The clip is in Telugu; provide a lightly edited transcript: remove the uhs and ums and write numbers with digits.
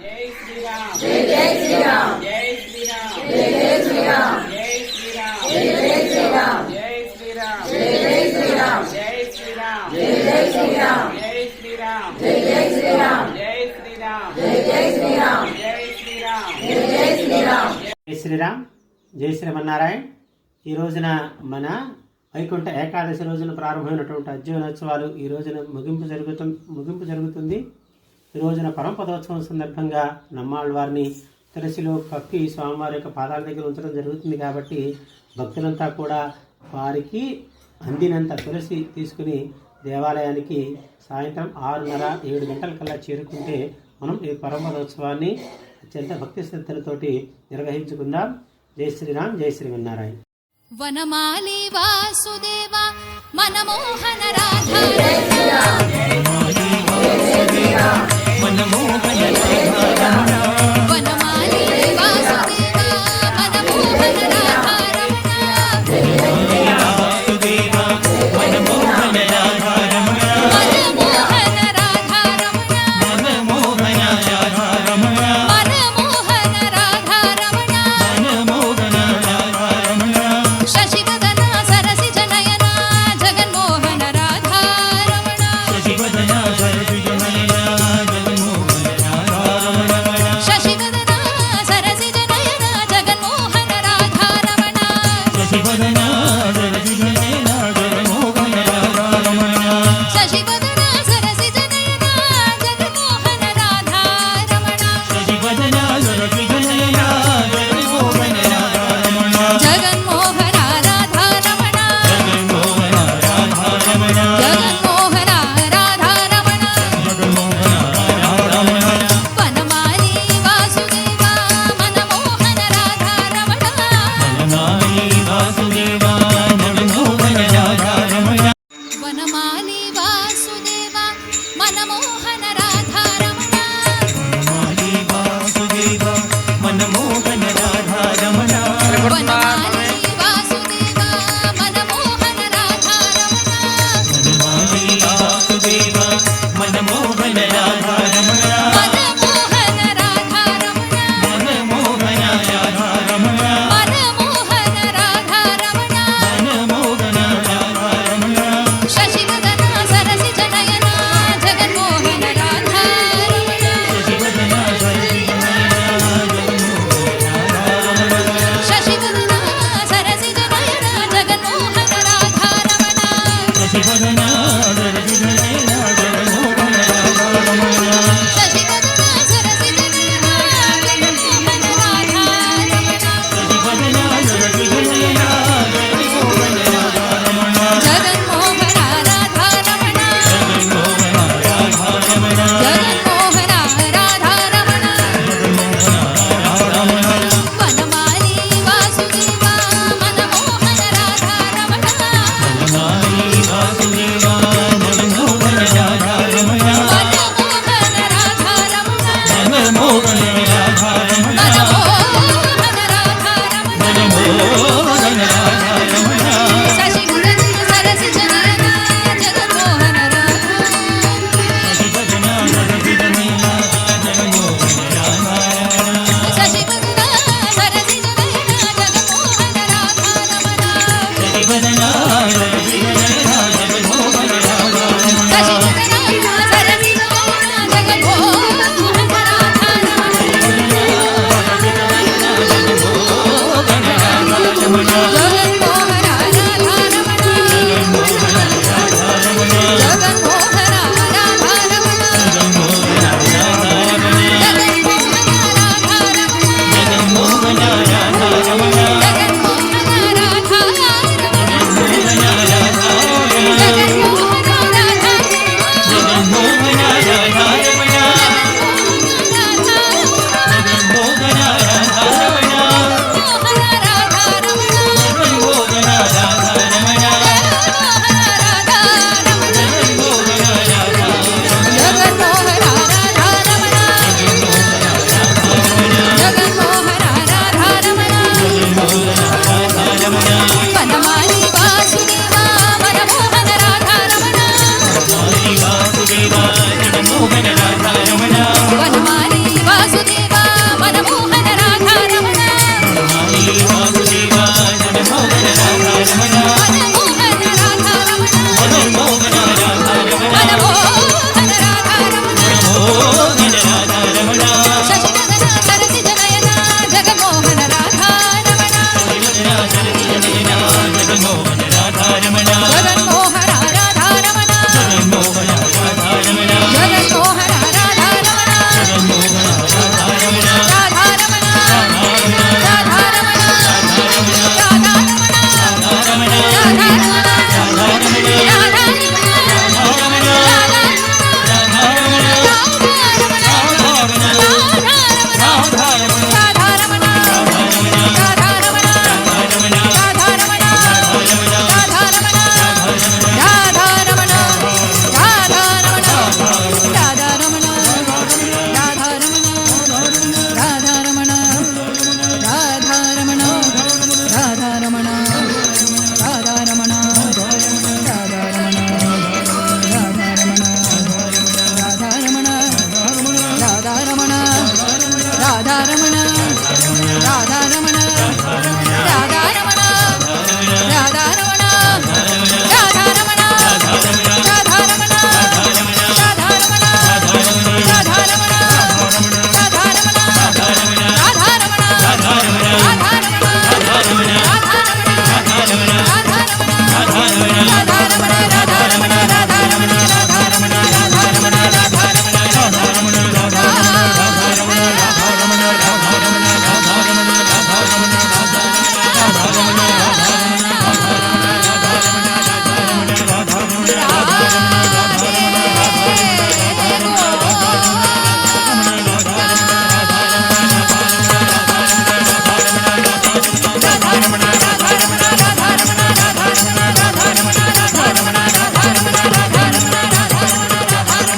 జై శ్రీరామ్ జై జై శ్రీరామ్ జై శ్రీరామ్ జై జై శ్రీరామ్ జై శ్రీరామ్ జై జై శ్రీరామ్ జై శ్రీరామ్ జై జై శ్రీరామ్ జై శ్రీరామ్ జై జై శ్రీరామ్ జై శ్రీరామ్ జై జై శ్రీరామ్ జై శ్రీరామ్ జై జై శ్రీరామ్ జై శ్రీరామ్ జై జై శ్రీరామ్ జై శ్రీరామ్ జై శ్రీమన్నారాయణ. ఈ రోజున మన వైకుంఠ ఏకాదశి రోజున ప్రారంభమైనటువంటి అధ్యయనోత్సవాలు ఈ రోజున ముగింపు జరుగుతుంది. ఈ రోజున పరమపదోత్సవం సందర్భంగా నమ్మాళ్ళవారిని తులసిలో కప్పి స్వామివారి యొక్క పాదాల దగ్గర ఉంచడం జరుగుతుంది. కాబట్టి భక్తులంతా కూడా వారికి అందినంత తులసి తీసుకుని దేవాలయానికి సాయంత్రం 6:30-7 గంటల కల్లా చేరుకుంటే మనం ఈ పరమపదోత్సవాన్ని అత్యంత భక్తి శ్రద్ధలతోటి నిర్వహించుకుందాం. జై శ్రీరామ్ జై శ్రీమన్నారాయణ. వనమాలి వాసుదేవ మనమోహన రాధా వనమాలి వాసుదేవ మనమోహన రాధా